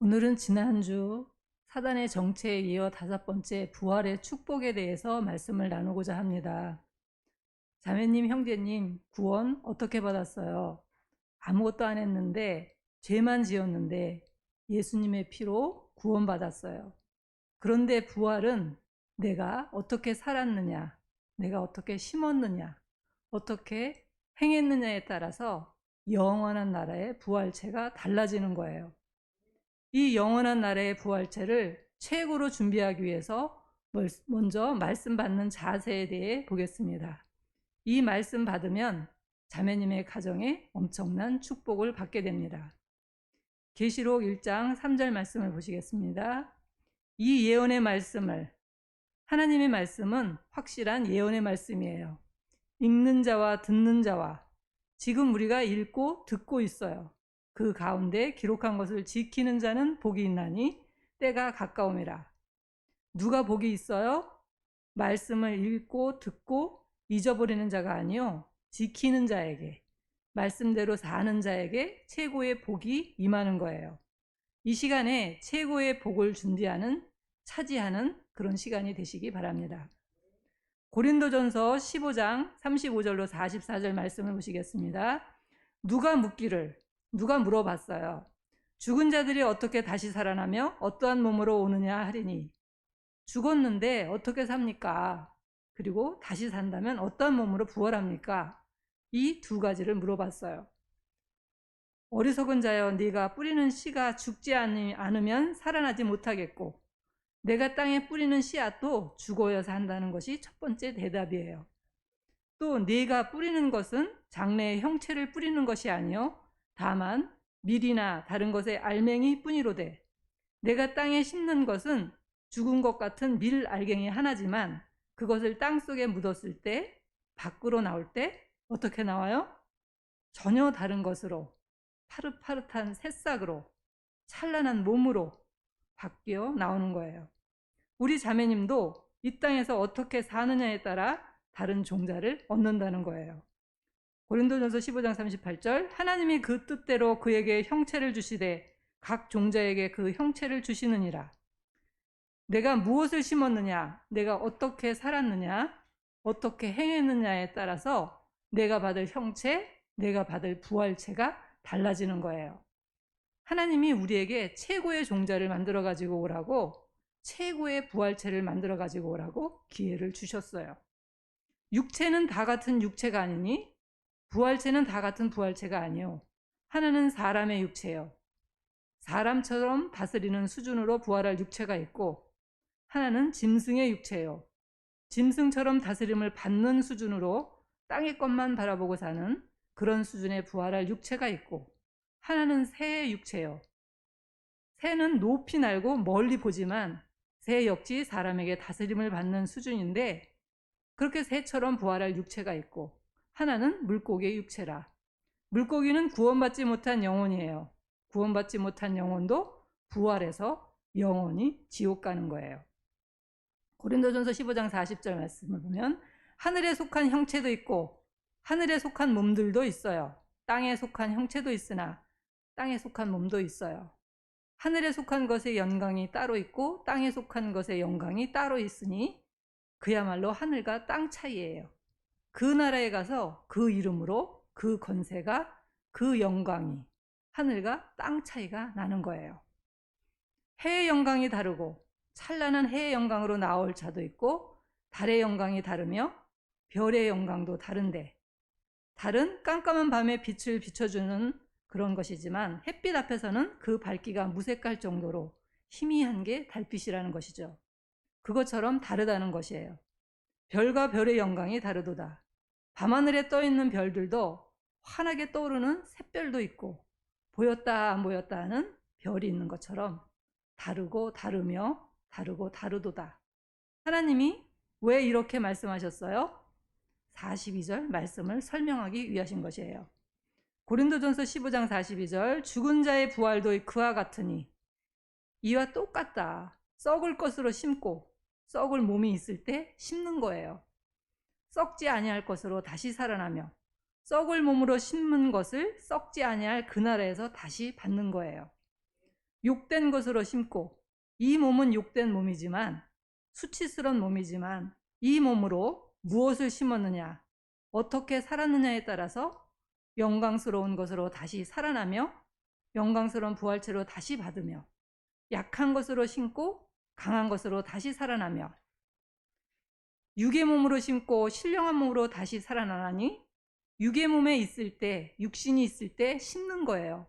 오늘은 지난주 사단의 정체에 이어 5번째 부활의 축복에 대해서 말씀을 나누고자 합니다. 자매님, 형제님, 구원 어떻게 받았어요? 아무것도 안 했는데, 죄만 지었는데 예수님의 피로 구원받았어요. 그런데 부활은 내가 어떻게 살았느냐, 내가 어떻게 심었느냐, 어떻게 행했느냐에 따라서 영원한 나라의 부활체가 달라지는 거예요. 이 영원한 나라의 부활체를 최고로 준비하기 위해서 먼저 말씀 받는 자세에 대해 보겠습니다. 이 말씀 받으면 자매님의 가정에 엄청난 축복을 받게 됩니다. 계시록 1장 3절 말씀을 보시겠습니다. 이 예언의 말씀을, 하나님의 말씀은 확실한 예언의 말씀이에요. 읽는 자와 듣는 자와 지금 우리가 읽고 듣고 있어요. 그 가운데 기록한 것을 지키는 자는 복이 있나니 때가 가까움이라. 누가 복이 있어요? 말씀을 읽고 듣고 잊어버리는 자가 아니요, 지키는 자에게, 말씀대로 사는 자에게 최고의 복이 임하는 거예요. 이 시간에 최고의 복을 차지하는 그런 시간이 되시기 바랍니다. 고린도전서 15장 35절로 44절 말씀을 보시겠습니다. 누가 물어봤어요. 죽은 자들이 어떻게 다시 살아나며 어떠한 몸으로 오느냐 하리니, 죽었는데 어떻게 삽니까? 그리고 다시 산다면 어떠한 몸으로 부활합니까? 이 두 가지를 물어봤어요. 어리석은 자여, 네가 뿌리는 씨가 죽지 않으면 살아나지 못하겠고, 내가 땅에 뿌리는 씨앗도 죽어야 한다는 것이 첫 번째 대답이에요. 또 네가 뿌리는 것은 장래의 형체를 뿌리는 것이 아니요, 다만 밀이나 다른 것의 알맹이 뿐이로되, 내가 땅에 심는 것은 죽은 것 같은 밀 알갱이 하나지만 그것을 땅 속에 묻었을 때, 밖으로 나올 때 어떻게 나와요? 전혀 다른 것으로, 파릇파릇한 새싹으로, 찬란한 몸으로 바뀌어 나오는 거예요. 우리 자매님도 이 땅에서 어떻게 사느냐에 따라 다른 종자를 얻는다는 거예요. 고린도전서 15장 38절, 하나님이 그 뜻대로 그에게 형체를 주시되 각 종자에게 그 형체를 주시느니라. 내가 무엇을 심었느냐, 내가 어떻게 살았느냐, 어떻게 행했느냐에 따라서 내가 받을 형체, 내가 받을 부활체가 달라지는 거예요. 하나님이 우리에게 최고의 종자를 만들어 가지고 오라고, 최고의 부활체를 만들어 가지고 오라고 기회를 주셨어요. 육체는 다 같은 육체가 아니니, 부활체는 다 같은 부활체가 아니요, 하나는 사람의 육체요, 사람처럼 다스리는 수준으로 부활할 육체가 있고, 하나는 짐승의 육체요, 짐승처럼 다스림을 받는 수준으로 땅의 것만 바라보고 사는 그런 수준의 부활할 육체가 있고, 하나는 새의 육체요, 새는 높이 날고 멀리 보지만 새 역시 사람에게 다스림을 받는 수준인데, 그렇게 새처럼 부활할 육체가 있고, 하나는 물고기의 육체라. 물고기는 구원받지 못한 영혼이에요. 구원받지 못한 영혼도 부활해서 영원히 지옥 가는 거예요. 고린도전서 15장 40절 말씀을 보면, 하늘에 속한 형체도 있고 하늘에 속한 몸들도 있어요. 땅에 속한 형체도 있으나 땅에 속한 몸도 있어요. 하늘에 속한 것의 영광이 따로 있고 땅에 속한 것의 영광이 따로 있으니 그야말로 하늘과 땅 차이예요. 그 나라에 가서 그 이름으로 그 권세가, 그 영광이 하늘과 땅 차이가 나는 거예요. 해의 영광이 다르고 찬란한 해의 영광으로 나올 자도 있고, 달의 영광이 다르며 별의 영광도 다른데, 달은 깜깜한 밤에 빛을 비춰주는 그런 것이지만 햇빛 앞에서는 그 밝기가 무색할 정도로 희미한 게 달빛이라는 것이죠. 그것처럼 다르다는 것이에요. 별과 별의 영광이 다르도다. 밤하늘에 떠있는 별들도 환하게 떠오르는 샛별도 있고, 보였다 안 보였다 하는 별이 있는 것처럼 다르고 다르며 다르고 다르도다. 하나님이 왜 이렇게 말씀하셨어요? 42절 말씀을 설명하기 위하신 것이에요. 고린도전서 15장 42절, 죽은 자의 부활도 그와 같으니, 이와 똑같다. 썩을 것으로 심고 썩을 몸이 있을 때 심는 거예요. 썩지 아니할 것으로 다시 살아나며 썩을 몸으로 심는 것을 썩지 아니할 그 나라에서 다시 받는 거예요. 욕된 것으로 심고, 이 몸은 욕된 몸이지만, 수치스러운 몸이지만, 이 몸으로 무엇을 심었느냐, 어떻게 살았느냐에 따라서 영광스러운 것으로 다시 살아나며 영광스러운 부활체로 다시 받으며, 약한 것으로 심고 강한 것으로 다시 살아나며, 육의 몸으로 심고 신령한 몸으로 다시 살아나니, 육의 몸에 있을 때, 육신이 있을 때 심는 거예요.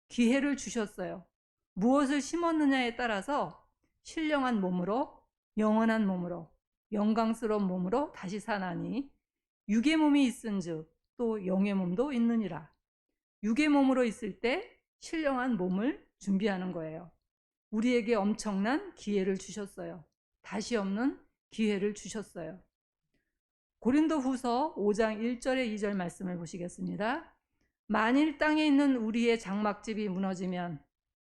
기회를 주셨어요. 무엇을 심었느냐에 따라서 신령한 몸으로, 영원한 몸으로, 영광스러운 몸으로 다시 사나니, 육의 몸이 있은즉 또 영의 몸도 있느니라. 육의 몸으로 있을 때 신령한 몸을 준비하는 거예요. 우리에게 엄청난 기회를 주셨어요. 다시 없는 기회를 주셨어요. 고린도후서 5장 1절에 2절 말씀을 보시겠습니다. 만일 땅에 있는 우리의 장막집이 무너지면,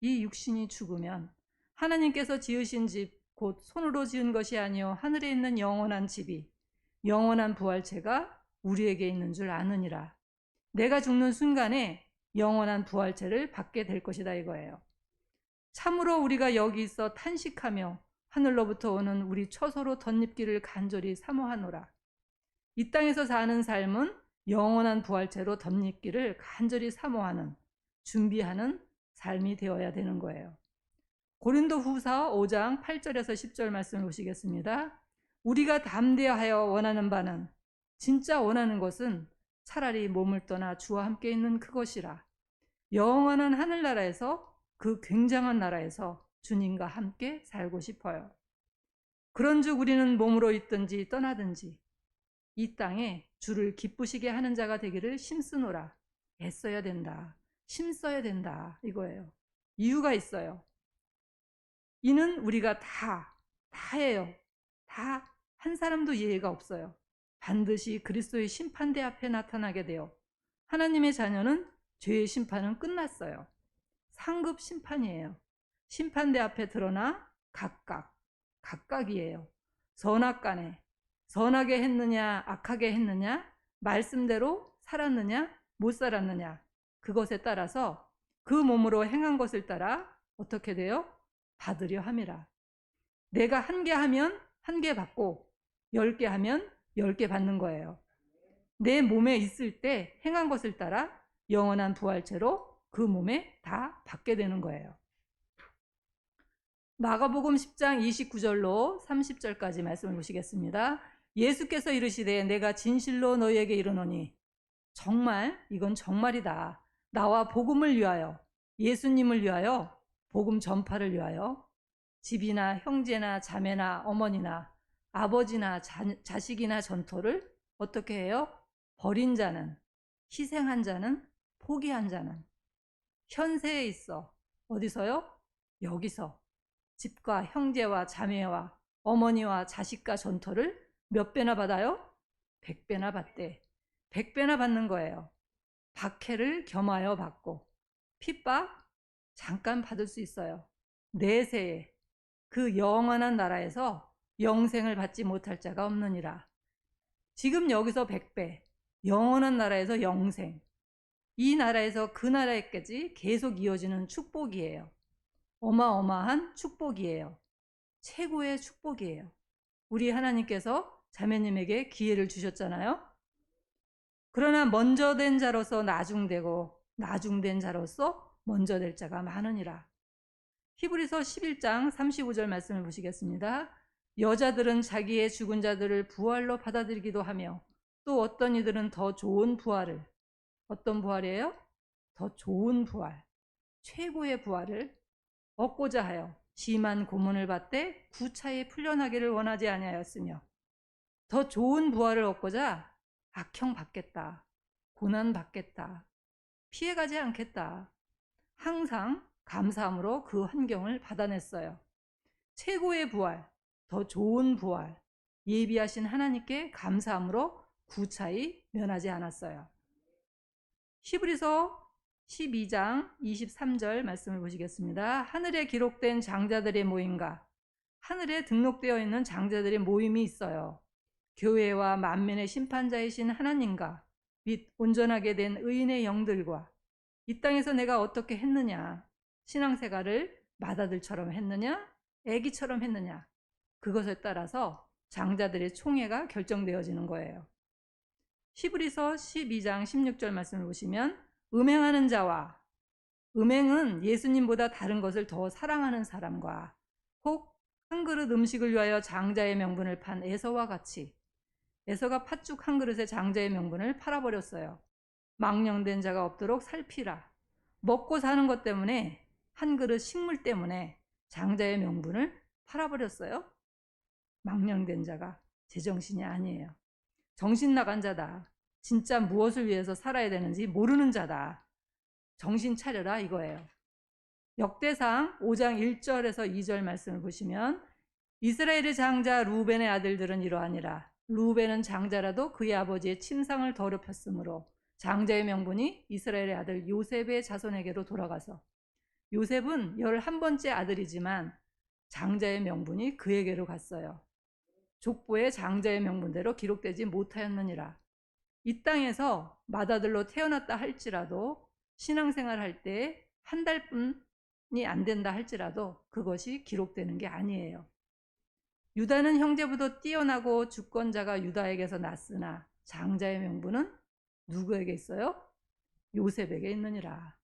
이 육신이 죽으면 하나님께서 지으신 집 곧 손으로 지은 것이 아니요 하늘에 있는 영원한 집이, 영원한 부활체가 우리에게 있는 줄 아느니라. 내가 죽는 순간에 영원한 부활체를 받게 될 것이다 이거예요. 참으로 우리가 여기 있어 탄식하며 하늘로부터 오는 우리 처소로 덧입기를 간절히 사모하노라. 이 땅에서 사는 삶은 영원한 부활체로 덧입기를 간절히 사모하는, 준비하는 삶이 되어야 되는 거예요. 고린도후서 5장 8절에서 10절 말씀을 보시겠습니다. 우리가 담대하여 원하는 바는, 진짜 원하는 것은 차라리 몸을 떠나 주와 함께 있는 그것이라. 영원한 하늘나라에서, 그 굉장한 나라에서 주님과 함께 살고 싶어요. 그런즉 우리는 몸으로 있든지 떠나든지 이 땅에 주를 기쁘시게 하는 자가 되기를 힘쓰노라. 애써야 된다. 힘써야 된다. 이거예요. 이유가 있어요. 이는 우리가 다예요. 다 한 사람도 예외가 없어요. 반드시 그리스도의 심판대 앞에 나타나게 되어, 하나님의 자녀는 죄의 심판은 끝났어요. 상급 심판이에요. 심판대 앞에 드러나 각각이에요. 선악간에 선하게 했느냐 악하게 했느냐, 말씀대로 살았느냐 못 살았느냐, 그것에 따라서 그 몸으로 행한 것을 따라 어떻게 돼요? 받으려 함이라. 내가 1개 하면 1개 받고 10개 하면 10개 받는 거예요. 내 몸에 있을 때 행한 것을 따라 영원한 부활체로 그 몸에 다 받게 되는 거예요. 마가복음 10장 29절로 30절까지 말씀을 보시겠습니다. 예수께서 이르시되 내가 진실로 너희에게 이르노니, 정말 이건 정말이다. 나와 복음을 위하여, 예수님을 위하여, 복음 전파를 위하여 집이나 형제나 자매나 어머니나 아버지나 자식이나 전토를 어떻게 해요? 버린 자는, 희생한 자는, 포기한 자는 현세에 있어 어디서요? 여기서 집과 형제와 자매와 어머니와 자식과 전토를 몇 배나 받아요? 100배나 받대. 100배나 받는 거예요. 박해를 겸하여 받고, 핍박 잠깐 받을 수 있어요. 내세에 그 영원한 나라에서 영생을 받지 못할 자가 없느니라. 지금 여기서 100배, 영원한 나라에서 영생, 이 나라에서 그 나라에까지 계속 이어지는 축복이에요. 어마어마한 축복이에요. 최고의 축복이에요. 우리 하나님께서 자매님에게 기회를 주셨잖아요. 그러나 먼저 된 자로서 나중되고 나중된 자로서 먼저 될 자가 많으니라. 히브리서 11장 35절 말씀을 보시겠습니다. 여자들은 자기의 죽은 자들을 부활로 받아들이기도 하며, 또 어떤 이들은 더 좋은 부활을, 어떤 부활이에요? 더 좋은 부활, 최고의 부활을 얻고자 하여 심한 고문을 받되 구차히 풀려나기를 원하지 아니하였으며, 더 좋은 부활을 얻고자 악형 받겠다, 고난 받겠다, 피해가지 않겠다, 항상 감사함으로 그 환경을 받아냈어요. 최고의 부활, 더 좋은 부활, 예비하신 하나님께 감사함으로 구차히 면하지 않았어요. 히브리서 12장 23절 말씀을 보시겠습니다. 하늘에 기록된 장자들의 모임과 하늘에 등록되어 있는 장자들의 모임이 있어요. 교회와 만민의 심판자이신 하나님과 및 온전하게 된 의인의 영들과 이 땅에서 내가 어떻게 했느냐, 신앙생활을 맏아들처럼 했느냐, 애기처럼 했느냐, 그것에 따라서 장자들의 총애가 결정되어지는 거예요. 히브리서 12장 16절 말씀을 보시면 음행하는 자와, 음행은 예수님보다 다른 것을 더 사랑하는 사람과 혹 한 그릇 음식을 위하여 장자의 명분을 판 에서와 같이, 에서가 팥죽 한 그릇에 장자의 명분을 팔아버렸어요. 망령된 자가 없도록 살피라. 먹고 사는 것 때문에, 한 그릇 식물 때문에 장자의 명분을 팔아버렸어요. 망령된 자가 제정신이 아니에요. 정신 나간 자다. 진짜 무엇을 위해서 살아야 되는지 모르는 자다. 정신 차려라 이거예요. 역대상 5장 1절에서 2절 말씀을 보시면 이스라엘의 장자 루벤의 아들들은 이러하니라. 루벤은 장자라도 그의 아버지의 침상을 더럽혔으므로 장자의 명분이 이스라엘의 아들 요셉의 자손에게로 돌아가서, 요셉은 11번째 아들이지만 장자의 명분이 그에게로 갔어요. 족보에 장자의 명분대로 기록되지 못하였느니라. 이 땅에서 맏아들로 태어났다 할지라도, 신앙생활 할 때 한 달뿐이 안 된다 할지라도 그것이 기록되는 게 아니에요. 유다는 형제보다 뛰어나고 주권자가 유다에게서 났으나 장자의 명분은 누구에게 있어요? 요셉에게 있느니라.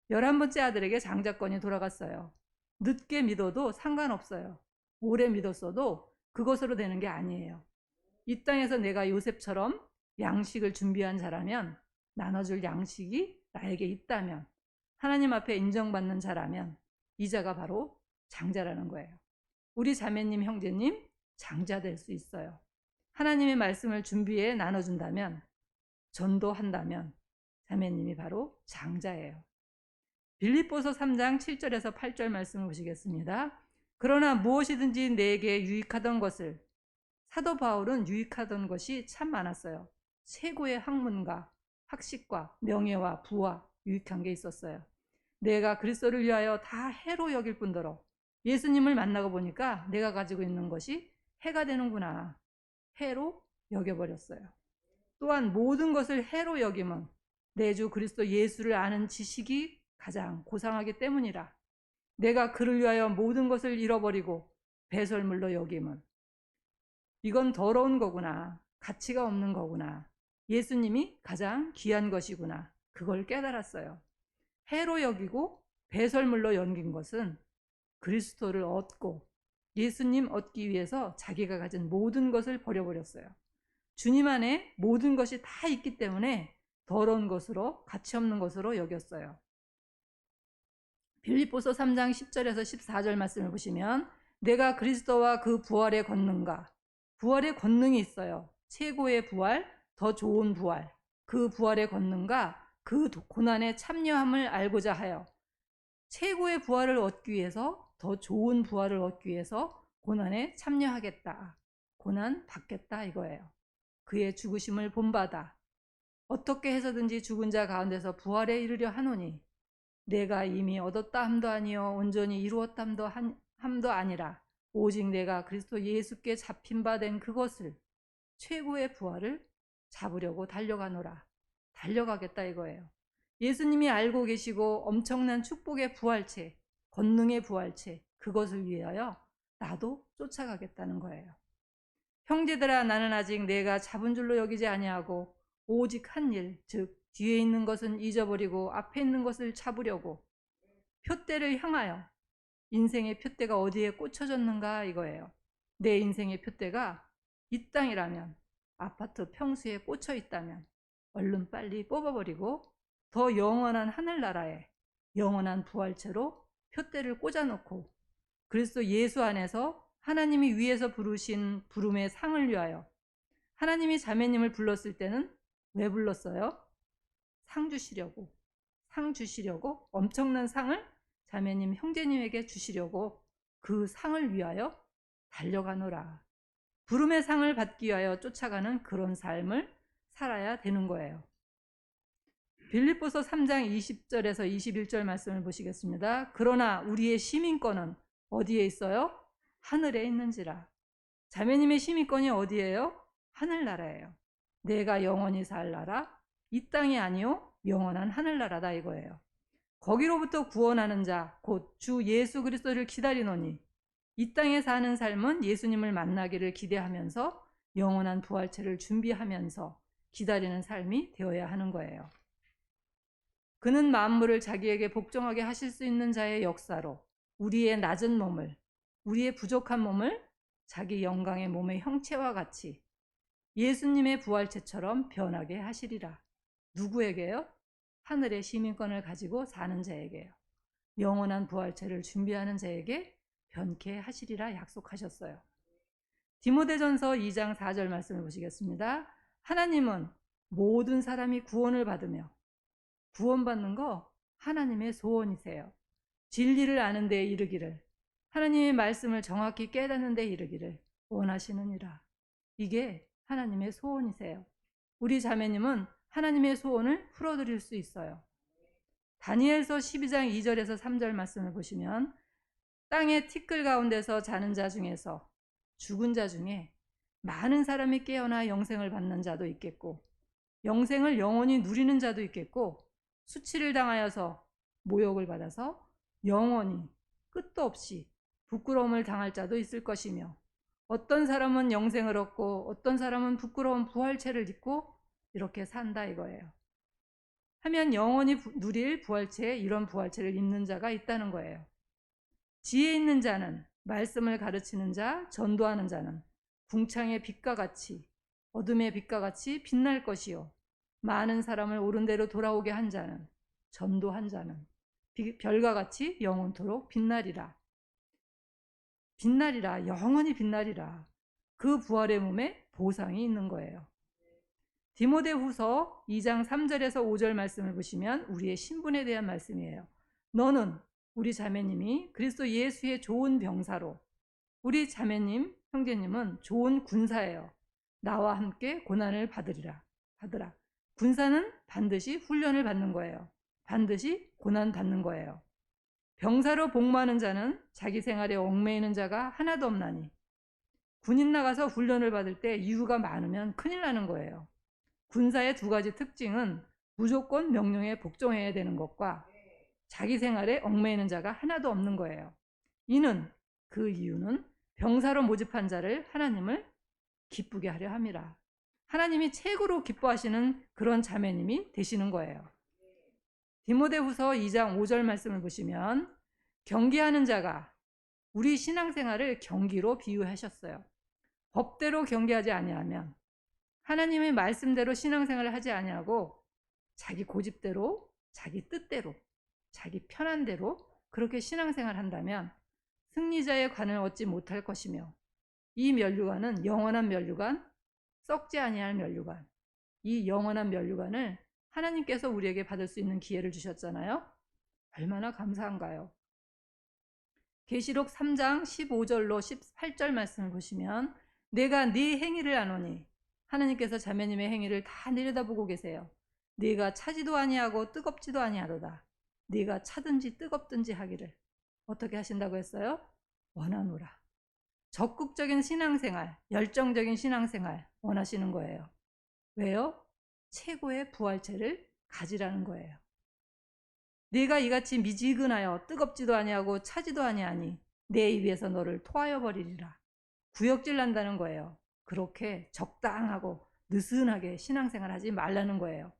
11번째 아들에게 장자권이 돌아갔어요. 늦게 믿어도 상관없어요. 오래 믿었어도 그것으로 되는 게 아니에요. 이 땅에서 내가 요셉처럼 양식을 준비한 자라면, 나눠줄 양식이 나에게 있다면, 하나님 앞에 인정받는 자라면 이 자가 바로 장자라는 거예요. 우리 자매님, 형제님 장자 될 수 있어요. 하나님의 말씀을 준비해 나눠준다면, 전도한다면 자매님이 바로 장자예요. 빌립보서 3장 7절에서 8절 말씀을 보시겠습니다. 그러나 무엇이든지 내게 유익하던 것을, 사도 바울은 유익하던 것이 참 많았어요. 최고의 학문과 학식과 명예와 부와 유익한 게 있었어요. 내가 그리스도를 위하여 다 해로 여길 뿐더러 예수님을 만나고 보니까 내가 가지고 있는 것이 해가 되는구나. 해로 여겨버렸어요. 또한 모든 것을 해로 여김은 내 주 그리스도 예수를 아는 지식이 가장 고상하기 때문이라. 내가 그를 위하여 모든 것을 잃어버리고 배설물로 여김은, 이건 더러운 거구나. 가치가 없는 거구나. 예수님이 가장 귀한 것이구나. 그걸 깨달았어요. 해로 여기고 배설물로 여긴 것은 그리스도를 얻고 예수님 얻기 위해서 자기가 가진 모든 것을 버려버렸어요. 주님 안에 모든 것이 다 있기 때문에 더러운 것으로, 가치 없는 것으로 여겼어요. 빌립보서 3장 10절에서 14절 말씀을 보시면 내가 그리스도와 그 부활의 권능과, 부활의 권능이 있어요. 최고의 부활, 더 좋은 부활, 그 부활의 권능과 그 고난에 참여함을 알고자 하여, 최고의 부활을 얻기 위해서, 더 좋은 부활을 얻기 위해서 고난에 참여하겠다. 고난 받겠다 이거예요. 그의 죽으심을 본받아 어떻게 해서든지 죽은 자 가운데서 부활에 이르려 하노니 내가 이미 얻었다 함도 아니요 온전히 이루었다 함도 아니라 오직 내가 그리스도 예수께 잡힌 바 된 그것을, 최고의 부활을 잡으려고 달려가노라. 달려가겠다 이거예요. 예수님이 알고 계시고 엄청난 축복의 부활체, 권능의 부활체, 그것을 위하여 나도 쫓아가겠다는 거예요. 형제들아, 나는 아직 내가 잡은 줄로 여기지 아니하고 오직 한 일, 즉 뒤에 있는 것은 잊어버리고 앞에 있는 것을 잡으려고 표대를 향하여, 인생의 표대가 어디에 꽂혀졌는가 이거예요. 내 인생의 표대가 이 땅이라면, 아파트 평수에 꽂혀 있다면 얼른 빨리 뽑아버리고 더 영원한 하늘나라에 영원한 부활체로 표대를 꽂아놓고 그리스도 예수 안에서 하나님이 위에서 부르신 부름의 상을 위하여, 하나님이 자매님을 불렀을 때는 왜 불렀어요? 상 주시려고, 상 주시려고, 엄청난 상을 자매님, 형제님에게 주시려고 그 상을 위하여 달려가노라. 부름의 상을 받기 위하여 쫓아가는 그런 삶을 살아야 되는 거예요. 빌립보서 3장 20절에서 21절 말씀을 보시겠습니다. 그러나 우리의 시민권은 어디에 있어요? 하늘에 있는지라. 자매님의 시민권이 어디예요? 하늘나라예요. 내가 영원히 살 나라, 이 땅이 아니요 영원한 하늘나라다 이거예요. 거기로부터 구원하는 자 곧 주 예수 그리스도를 기다리노니 이 땅에 사는 삶은 예수님을 만나기를 기대하면서 영원한 부활체를 준비하면서 기다리는 삶이 되어야 하는 거예요. 그는 만물을 자기에게 복종하게 하실 수 있는 자의 역사로 우리의 낮은 몸을, 우리의 부족한 몸을 자기 영광의 몸의 형체와 같이 예수님의 부활체처럼 변하게 하시리라. 누구에게요? 하늘의 시민권을 가지고 사는 자에게요. 영원한 부활체를 준비하는 자에게 변케 하시리라 약속하셨어요. 디모데전서 2장 4절 말씀을 보시겠습니다. 하나님은 모든 사람이 구원을 받으며 구원받는 거 하나님의 소원이세요. 진리를 아는 데에 이르기를, 하나님의 말씀을 정확히 깨닫는 데에 이르기를 원하시느니라. 이게 하나님의 소원이세요. 우리 자매님은 하나님의 소원을 풀어드릴 수 있어요. 다니엘서 12장 2절에서 3절 말씀을 보시면 땅의 티끌 가운데서 자는 자 중에서 죽은 자 중에 많은 사람이 깨어나 영생을 받는 자도 있겠고 영생을 영원히 누리는 자도 있겠고 수치를 당하여서 모욕을 받아서 영원히 끝도 없이 부끄러움을 당할 자도 있을 것이며 어떤 사람은 영생을 얻고 어떤 사람은 부끄러운 부활체를 입고 이렇게 산다 이거예요. 하면 영원히 누릴 부활체에 이런 부활체를 입는 자가 있다는 거예요. 지혜 있는 자는 말씀을 가르치는 자, 전도하는 자는 궁창의 빛과 같이 어둠의 빛과 같이 빛날 것이요 많은 사람을 옳은 대로 돌아오게 한 자는 전도한 자는 별과 같이 영원토록 빛나리라. 빛나리라. 영원히 빛나리라. 그 부활의 몸에 보상이 있는 거예요. 디모데후서 2장 3절에서 5절 말씀을 보시면 우리의 신분에 대한 말씀이에요. 너는 우리 자매님이 그리스도 예수의 좋은 병사로 우리 자매님, 형제님은 좋은 군사예요. 나와 함께 고난을 받으라. 군사는 반드시 훈련을 받는 거예요. 반드시 고난 받는 거예요. 병사로 복무하는 자는 자기 생활에 얽매이는 자가 하나도 없나니 군인 나가서 훈련을 받을 때 이유가 많으면 큰일 나는 거예요. 군사의 두 가지 특징은 무조건 명령에 복종해야 되는 것과 자기 생활에 얽매이는 자가 하나도 없는 거예요. 그 이유는 병사로 모집한 자를 하나님을 기쁘게 하려 함이라. 하나님이 최고로 기뻐하시는 그런 자매님이 되시는 거예요. 디모데후서 2장 5절 말씀을 보시면 경계하는 자가 우리 신앙생활을 경기로 비유하셨어요. 법대로 경계하지 아니하면 하나님의 말씀대로 신앙생활을 하지 아니하고 자기 고집대로, 자기 뜻대로, 자기 편한 대로 그렇게 신앙생활을 한다면 승리자의 관을 얻지 못할 것이며 이 면류관은 영원한 면류관, 썩지 아니할 면류관, 이 영원한 면류관을 하나님께서 우리에게 받을 수 있는 기회를 주셨잖아요. 얼마나 감사한가요? 계시록 3장 15절로 18절 말씀을 보시면 내가 네 행위를 아노니 하나님께서 자매님의 행위를 다 내려다보고 계세요. 네가 차지도 아니하고 뜨겁지도 아니하로다. 네가 차든지 뜨겁든지 하기를 어떻게 하신다고 했어요? 원하노라. 적극적인 신앙생활, 열정적인 신앙생활 원하시는 거예요. 왜요? 최고의 부활체를 가지라는 거예요. 네가 이같이 미지근하여 뜨겁지도 아니하고 차지도 아니하니 내 입에서 너를 토하여 버리리라. 구역질 난다는 거예요. 그렇게 적당하고 느슨하게 신앙생활하지 말라는 거예요.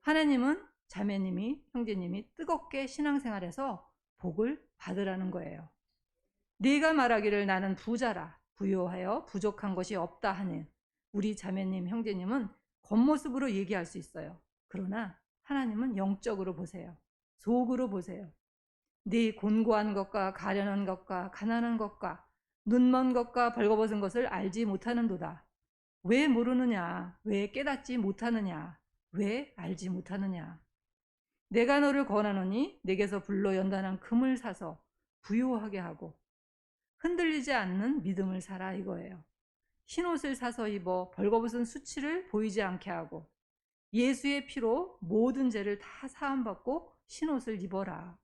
하나님은 자매님이, 형제님이 뜨겁게 신앙생활해서 복을 받으라는 거예요. 네가 말하기를 나는 부자라 부요하여 부족한 것이 없다 하는 우리 자매님, 형제님은 겉모습으로 얘기할 수 있어요. 그러나 하나님은 영적으로 보세요. 속으로 보세요. 네 곤고한 것과 가련한 것과 가난한 것과 눈먼 것과 벌거벗은 것을 알지 못하는도다. 왜 모르느냐? 왜 깨닫지 못하느냐? 왜 알지 못하느냐? 내가 너를 권하노니 내게서 불로 연단한 금을 사서 부요하게 하고 흔들리지 않는 믿음을 사라 이거예요. 흰옷을 사서 입어 벌거벗은 수치를 보이지 않게 하고 예수의 피로 모든 죄를 다 사함받고 흰옷을 입어라.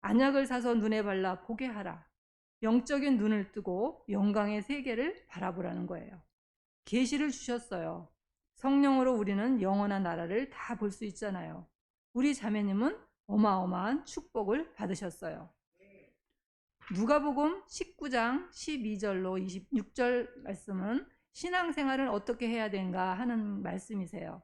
안약을 사서 눈에 발라 보게 하라. 영적인 눈을 뜨고 영광의 세계를 바라보라는 거예요. 계시를 주셨어요. 성령으로 우리는 영원한 나라를 다 볼 수 있잖아요. 우리 자매님은 어마어마한 축복을 받으셨어요. 누가복음 19장 12절로 26절 말씀은 신앙생활을 어떻게 해야 되는가 하는 말씀이세요.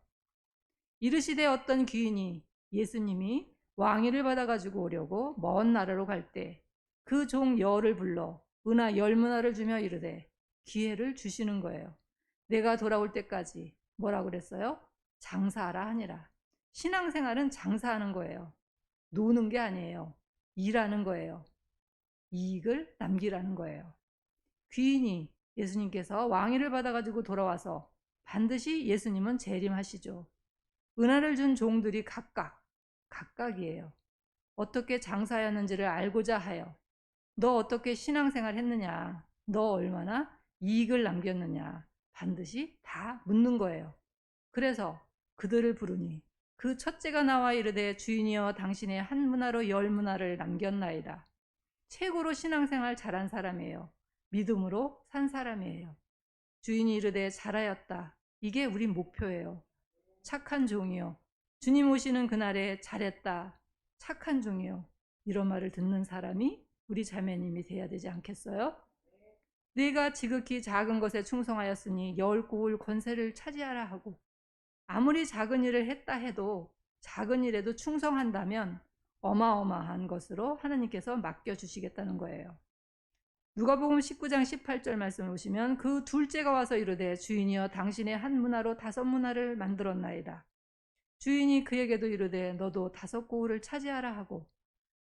이르시되 어떤 귀인이 예수님이 왕위를 받아가지고 오려고 먼 나라로 갈 때 그 종 여를 불러 은하 10문화를 주며 이르되 기회를 주시는 거예요. 내가 돌아올 때까지 뭐라고 그랬어요? 장사하라 하니라. 신앙생활은 장사하는 거예요. 노는 게 아니에요. 일하는 거예요. 이익을 남기라는 거예요. 귀인이 예수님께서 왕위를 받아가지고 돌아와서 반드시 예수님은 재림하시죠. 은하를 준 종들이 각각이에요. 어떻게 장사하였는지를 알고자 하여 너 어떻게 신앙생활 했느냐, 너 얼마나 이익을 남겼느냐 반드시 다 묻는 거예요. 그래서 그들을 부르니 그 첫째가 나와 이르되 주인이여 당신의 한 문화로 10문화를 남겼나이다. 최고로 신앙생활 잘한 사람이에요. 믿음으로 산 사람이에요. 주인이 이르되 잘하였다. 이게 우리 목표예요. 착한 종이요. 주님 오시는 그날에 잘했다. 착한 종이요. 이런 말을 듣는 사람이 우리 자매님이 돼야 되지 않겠어요? 네가 지극히 작은 것에 충성하였으니 열 고을 권세를 차지하라 하고 아무리 작은 일을 했다 해도 작은 일에도 충성한다면 어마어마한 것으로 하나님께서 맡겨주시겠다는 거예요. 누가복음 19장 18절 말씀을 보시면 그 둘째가 와서 이르되 주인이여 당신의 한 문화로 5문화를 만들었나이다. 주인이 그에게도 이르되 너도 5고을을 차지하라 하고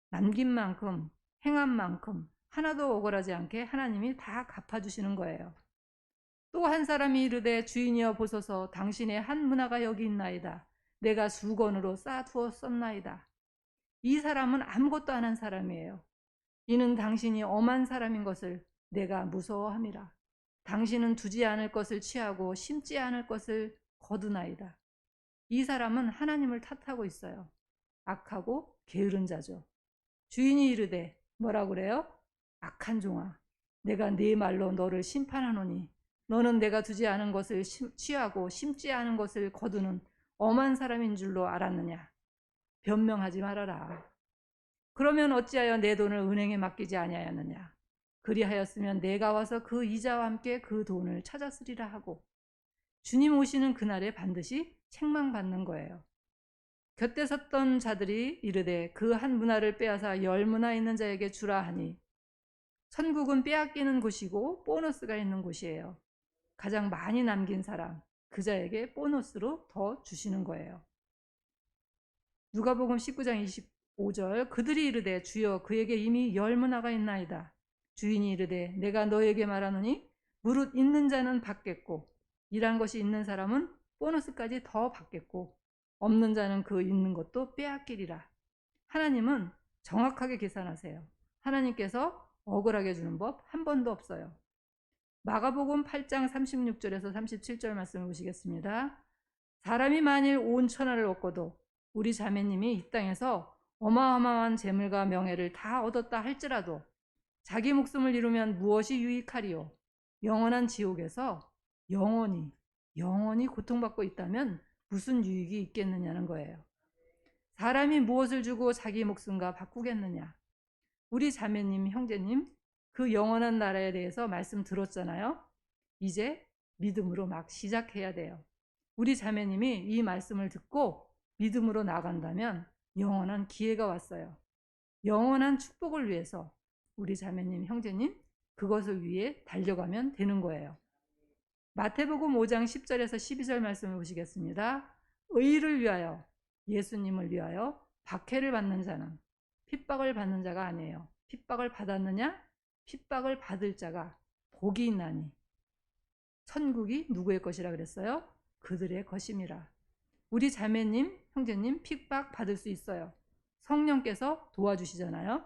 남긴 만큼 행한 만큼 하나도 억울하지 않게 하나님이 다 갚아주시는 거예요. 또 한 사람이 이르되 주인이여 보소서 당신의 한 문화가 여기 있나이다. 내가 수건으로 쌓아두었었나이다. 이 사람은 아무것도 안 한 사람이에요. 이는 당신이 엄한 사람인 것을 내가 무서워함이라. 당신은 두지 않을 것을 취하고 심지 않을 것을 거두나이다. 이 사람은 하나님을 탓하고 있어요. 악하고 게으른 자죠. 주인이 이르되 뭐라고 그래요? 악한 종아, 내가 네 말로 너를 심판하노니 너는 내가 두지 않은 것을 취하고 심지 않은 것을 거두는 엄한 사람인 줄로 알았느냐? 변명하지 말아라. 그러면 어찌하여 내 돈을 은행에 맡기지 아니하였느냐? 그리하였으면 내가 와서 그 이자와 함께 그 돈을 찾았으리라 하고 주님 오시는 그날에 반드시 책망받는 거예요. 곁에 섰던 자들이 이르되 그 한 문화를 빼앗아 10문화 있는 자에게 주라 하니 천국은 빼앗기는 곳이고 보너스가 있는 곳이에요. 가장 많이 남긴 사람, 그 자에게 보너스로 더 주시는 거예요. 누가복음 19장 25절 그들이 이르되 주여 그에게 이미 10문화가 있나이다. 주인이 이르되 내가 너에게 말하노니 무릇 있는 자는 받겠고 일한 것이 있는 사람은 보너스까지 더 받겠고 없는 자는 그 있는 것도 빼앗기리라. 하나님은 정확하게 계산하세요. 하나님께서 억울하게 주는 법 한 번도 없어요. 마가복음 8장 36절에서 37절 말씀을 보시겠습니다. 사람이 만일 온 천하를 얻고도 우리 자매님이 이 땅에서 어마어마한 재물과 명예를 다 얻었다 할지라도 자기 목숨을 잃으면 무엇이 유익하리요? 영원한 지옥에서 영원히 고통받고 있다면 무슨 유익이 있겠느냐는 거예요. 사람이 무엇을 주고 자기 목숨과 바꾸겠느냐? 우리 자매님, 형제님, 그 영원한 나라에 대해서 말씀 들었잖아요. 이제 믿음으로 막 시작해야 돼요. 우리 자매님이 이 말씀을 듣고 믿음으로 나간다면 영원한 기회가 왔어요. 영원한 축복을 위해서 우리 자매님, 형제님, 그것을 위해 달려가면 되는 거예요. 마태복음 5장 10절에서 12절 말씀을 보시겠습니다. 의를 위하여, 예수님을 위하여 박해를 받는 자는 핍박을 받는 자가 아니에요. 핍박을 받았느냐? 핍박을 받을 자가 복이 있나니 천국이 누구의 것이라 그랬어요? 그들의 것임이라. 우리 자매님, 형제님 핍박 받을 수 있어요. 성령께서 도와주시잖아요.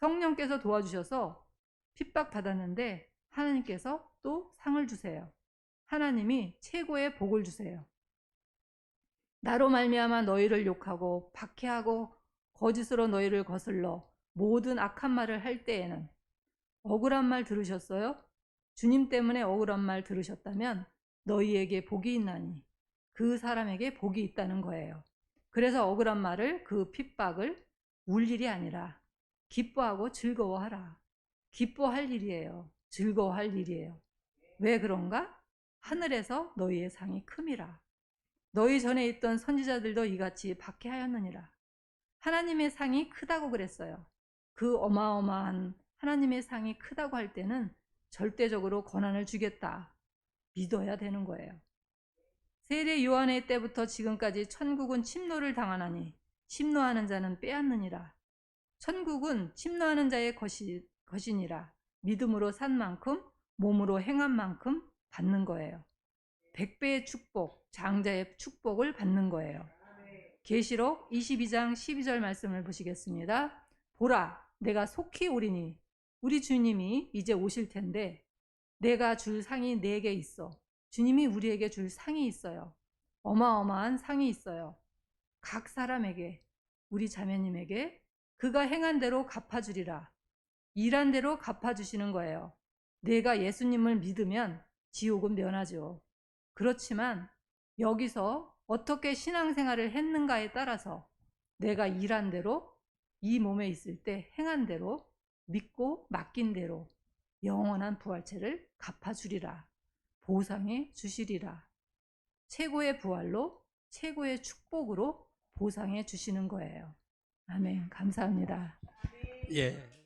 성령께서 도와주셔서 핍박 받았는데 하나님께서 또 상을 주세요. 하나님이 최고의 복을 주세요. 나로 말미암아 너희를 욕하고 박해하고 거짓으로 너희를 거슬러 모든 악한 말을 할 때에는 억울한 말 들으셨어요? 주님 때문에 억울한 말 들으셨다면 너희에게 복이 있나니 그 사람에게 복이 있다는 거예요. 그래서 억울한 말을, 그 핍박을 울 일이 아니라 기뻐하고 즐거워하라. 기뻐할 일이에요. 즐거워할 일이에요. 왜 그런가? 하늘에서 너희의 상이 큼이라. 너희 전에 있던 선지자들도 이같이 박해하였느니라. 하나님의 상이 크다고 그랬어요. 그 어마어마한 하나님의 상이 크다고 할 때는 절대적으로 권한을 주겠다 믿어야 되는 거예요. 세례 요한의 때부터 지금까지 천국은 침노를 당하나니 침노하는 자는 빼앗느니라. 천국은 침노하는 자의 것이니라. 믿음으로 산 만큼, 몸으로 행한 만큼 받는 거예요. 100배의 축복, 장자의 축복을 받는 거예요. 계시록 22장 12절 말씀을 보시겠습니다. 보라, 내가 속히 오리니. 우리 주님이 이제 오실 텐데 내가 줄 상이 4개 있어. 주님이 우리에게 줄 상이 있어요. 어마어마한 상이 있어요. 각 사람에게, 우리 자매님에게 그가 행한 대로 갚아주리라. 일한 대로 갚아주시는 거예요. 내가 예수님을 믿으면 지옥은 면하죠. 그렇지만 여기서 어떻게 신앙생활을 했는가에 따라서 내가 일한 대로, 이 몸에 있을 때 행한 대로, 믿고 맡긴 대로 영원한 부활체를 갚아주리라. 보상해 주시리라. 최고의 부활로, 최고의 축복으로 보상해 주시는 거예요. 아멘. 감사합니다. 예.